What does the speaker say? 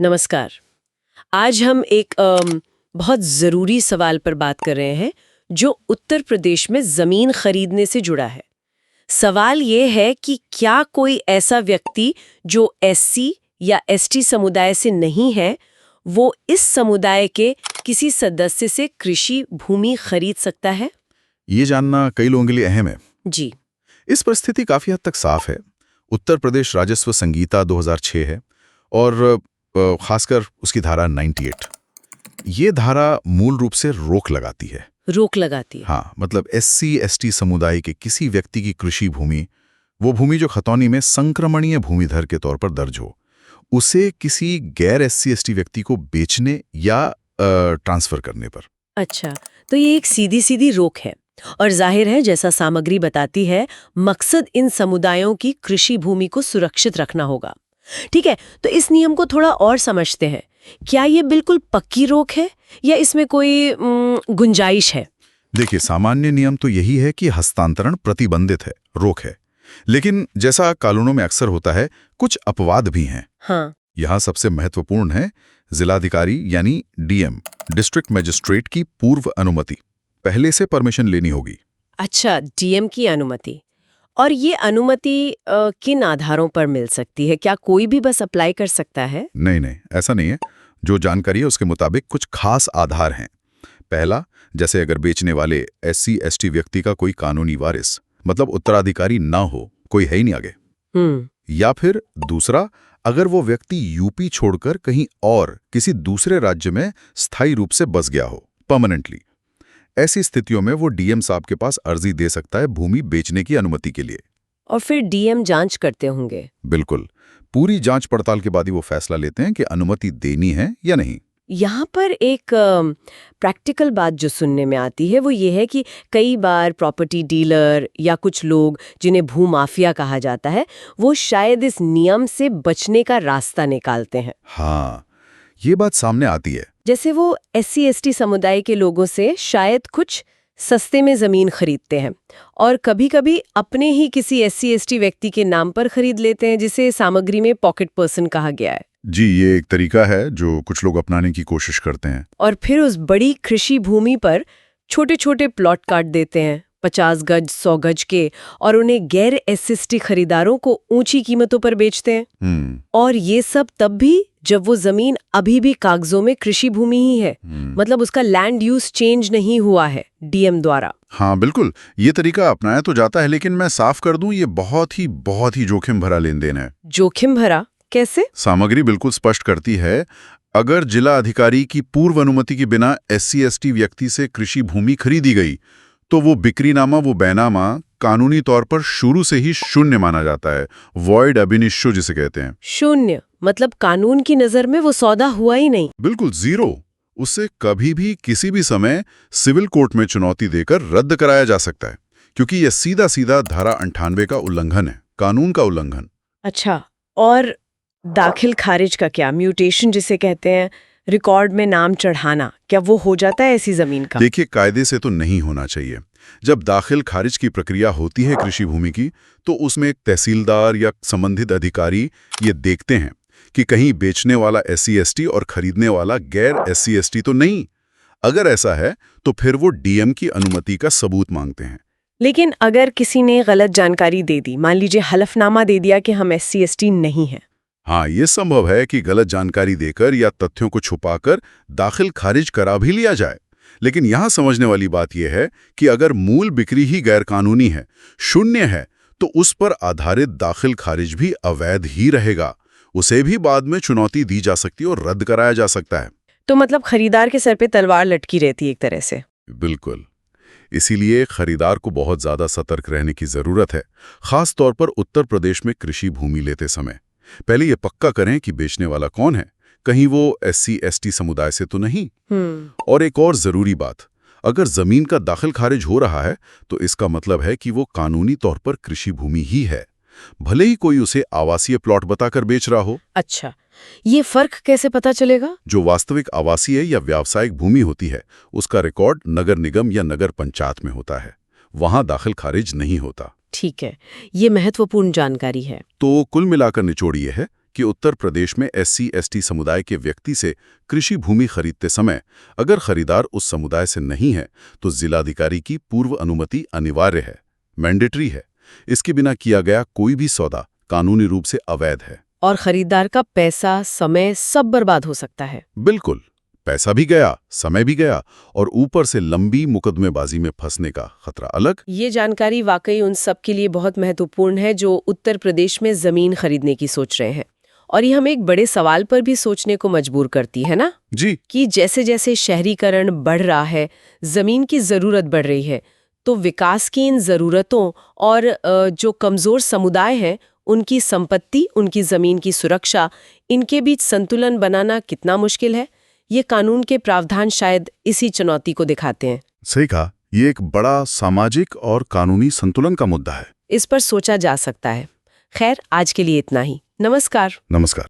नमस्कार। आज हम एक बहुत ज़रूरी सवाल पर बात कर रहे हैं जो उत्तर प्रदेश में ज़मीन खरीदने से जुड़ा है। सवाल ये है कि क्या कोई ऐसा व्यक्ति जो एससी या एसटी समुदाय से नहीं है, वो इस समुदाय के किसी सदस्य से कृषि भूमि खरीद सकता है? ये जानना कई लोगों के लिए अहम है। जी। इस परिस्थिति काफी हद तक साफ है। उत्तर प्रदेश राजस्व संहिता 2006 है और खासकर उसकी धारा 98। ये धारा मूल रूप से रोक लगाती है। रोक लगाती है। हाँ, मतलब एससी एसटी समुदाय के किसी व्यक्ति की कृषि भूमि, वो भूमि जो खतौनी में संक्रमणीय भूमिधर के तौर पर दर्ज हो, उसे किसी गैर एससी एसटी व्यक्ति को बेचने या ट्रांसफर करने पर। अच्छा, तो ये एक सीधी सीधी रोक है और जाहिर है जैसा सामग्री बताती है, मकसद इन समुदायों की कृषि भूमि को सुरक्षित रखना होगा। ठीक है, तो इस नियम को थोड़ा और समझते हैं। क्या ये बिल्कुल पक्की रोक है या इसमें कोई गुंजाइश है? देखिए, सामान्य नियम तो यही है कि हस्तांतरण प्रतिबंधित है, रोक है। लेकिन जैसा कानूनों में अक्सर होता है, कुछ अपवाद भी हैं। हाँ। यहाँ सबसे महत्वपूर्ण है जिलाधिकारी यानी डीएम, डिस्ट्रिक्ट मजिस्ट्रेट की पूर्व अनुमति। पहले से परमिशन लेनी होगी। अच्छा, डीएम की अनुमति। और ये अनुमति किन आधारों पर मिल सकती है? क्या कोई भी बस अप्लाई कर सकता है? नहीं, ऐसा नहीं है। जो जानकारी है उसके मुताबिक कुछ खास आधार हैं। पहला, जैसे अगर बेचने वाले एससी एसटी व्यक्ति का कोई कानूनी वारिस, मतलब उत्तराधिकारी ना हो, कोई है ही नहीं आगे। या फिर दूसरा, अगर वो व्यक्ति यूपी छोड़कर कहीं और किसी दूसरे राज्य में स्थायी रूप से बस गया हो, परमानेंटली। ऐसी स्थितियों में वो डीएम साहब के पास अर्जी दे सकता है भूमि बेचने की अनुमति के लिए। और फिर डीएम जांच करते होंगे? बिल्कुल, पूरी जांच पड़ताल के बाद ही वो फैसला लेते हैं कि अनुमति देनी है या नहीं। यहाँ पर एक प्रैक्टिकल बात जो सुनने में आती है वो ये है कि कई बार प्रॉपर्टी डीलर या कुछ लोग जिन्हें भूमाफिया कहा जाता है, वो शायद इस नियम से बचने का रास्ता निकालते हैं। हाँ, ये बात सामने आती है। जैसे वो एससी एसटी समुदाय के लोगों से शायद कुछ सस्ते में जमीन खरीदते हैं और कभी-कभी अपने ही किसी एससी एसटी व्यक्ति के नाम पर खरीद लेते हैं, जिसे सामग्री में पॉकेट पर्सन कहा गया है। जी, ये एक तरीका है जो कुछ लोग अपनाने की कोशिश करते हैं। और फिर उस बड़ी कृषि भूमि पर छोटे-छोटे प्लॉट काट देते हैं, 50 गज 100 गज के, और उन्हें गैर एससी खरीदारों को ऊंची कीमतों पर बेचते हैं। और ये सब तब भी जब वो जमीन अभी भी कागजों में कृषि भूमि ही है, मतलब उसका लैंड यूज चेंज नहीं हुआ है डीएम द्वारा। हाँ बिल्कुल, ये तरीका अपनाया तो जाता है, लेकिन मैं साफ कर दूं, ये बहुत ही जोखिम भरा लेन देन है। जोखिम भरा कैसे? सामग्री बिल्कुल स्पष्ट करती है, अगर जिला अधिकारी की पूर्व अनुमति के बिना एससी एसटी व्यक्ति से कृषि भूमि खरीदी गई, तो वो बिक्रीनामा, वो बैनामा कानूनी तौर पर शुरू से ही शून्य माना जाता है। वॉइड अब इनिशियो जिसे कहते हैं। शून्य मतलब कानून की नजर में वो सौदा हुआ ही नहीं। बिल्कुल जीरो। उसे कभी भी किसी भी समय सिविल कोर्ट में चुनौती देकर रद्द कराया जा सकता है, क्योंकि यह सीधा सीधा धारा 98 का उल्लंघन है, कानून का उल्लंघन। अच्छा, और दाखिल खारिज का क्या? म्यूटेशन जिसे कहते हैं, रिकॉर्ड में नाम चढ़ाना, क्या वो हो जाता है ऐसी जमीन का? देखिए, कायदे से तो नहीं होना चाहिए। जब दाखिल खारिज की प्रक्रिया होती है कृषि भूमि की, तो उसमें एक तहसीलदार या संबंधित अधिकारी ये देखते हैं कि कहीं बेचने वाला एससी एसटी और खरीदने वाला गैर एससी एसटी तो नहीं। अगर ऐसा है तो फिर वो डीएम की अनुमति का सबूत मांगते हैं। लेकिन अगर किसी ने गलत जानकारी दे दी, मान लीजिए हलफनामा दे दिया कि हम एससी एसटी नहीं हैं। हाँ, ये संभव है कि गलत जानकारी देकर या तथ्यों को छुपाकर दाखिल खारिज करा भी लिया जाए। लेकिन यहाँ समझने वाली बात यह है कि अगर मूल बिक्री ही गैरकानूनी है, शून्य है, तो उस पर आधारित दाखिल खारिज भी अवैध ही रहेगा। उसे भी बाद में चुनौती दी जा सकती है और रद्द कराया जा सकता है। तो मतलब खरीदार के सर पे तलवार लटकी रहती है एक तरह से। बिल्कुल। इसीलिए खरीदार को बहुत ज्यादा सतर्क रहने की जरूरत है, खास तौर पर उत्तर प्रदेश में कृषि भूमि लेते समय। पहले ये पक्का करें कि बेचने वाला कौन है, कहीं वो एससी एसटी समुदाय से तो नहीं। और एक और जरूरी बात, अगर जमीन का दाखिल खारिज हो रहा है तो इसका मतलब है कि वो कानूनी तौर पर कृषि भूमि ही है, भले ही कोई उसे आवासीय प्लॉट बताकर बेच रहा हो। अच्छा, ये फर्क कैसे पता चलेगा? जो वास्तविक आवासीय या व्यावसायिक भूमि होती है, उसका रिकॉर्ड नगर निगम या नगर पंचायत में होता है, वहां दाखिल खारिज नहीं होता। ठीक है, ये महत्वपूर्ण जानकारी है। तो कुल मिलाकर निचोड़ ये है कि उत्तर प्रदेश में SC/ST समुदाय के व्यक्ति से कृषि भूमि खरीदते समय अगर खरीदार उस समुदाय से नहीं है तो जिलाधिकारी की पूर्व अनुमति अनिवार्य है, मैंडेटरी है। इसके बिना किया गया कोई भी सौदा कानूनी रूप से अवैध है। और खरीदार का पैसा, समय सब बर्बाद हो सकता है। बिल्कुल, पैसा भी गया, समय भी गया और ऊपर से लंबी मुकदमेबाजी में फंसने का खतरा अलग। ये जानकारी वाकई उन सब के लिए बहुत महत्वपूर्ण है जो उत्तर प्रदेश में जमीन खरीदने की सोच रहे हैं। और ये हमें एक बड़े सवाल पर भी सोचने को मजबूर करती है ना जी, कि जैसे जैसे शहरीकरण बढ़ रहा है, जमीन की जरूरत बढ़ रही है, तो विकास की इन जरूरतों और जो कमजोर समुदाय हैं उनकी संपत्ति, उनकी जमीन की सुरक्षा, इनके बीच संतुलन बनाना कितना मुश्किल है। ये कानून के प्रावधान शायद इसी चुनौती को दिखाते हैं। सही कहा, ये एक बड़ा सामाजिक और कानूनी संतुलन का मुद्दा है। इस पर सोचा जा सकता है। खैर, आज के लिए इतना ही। नमस्कार। नमस्कार।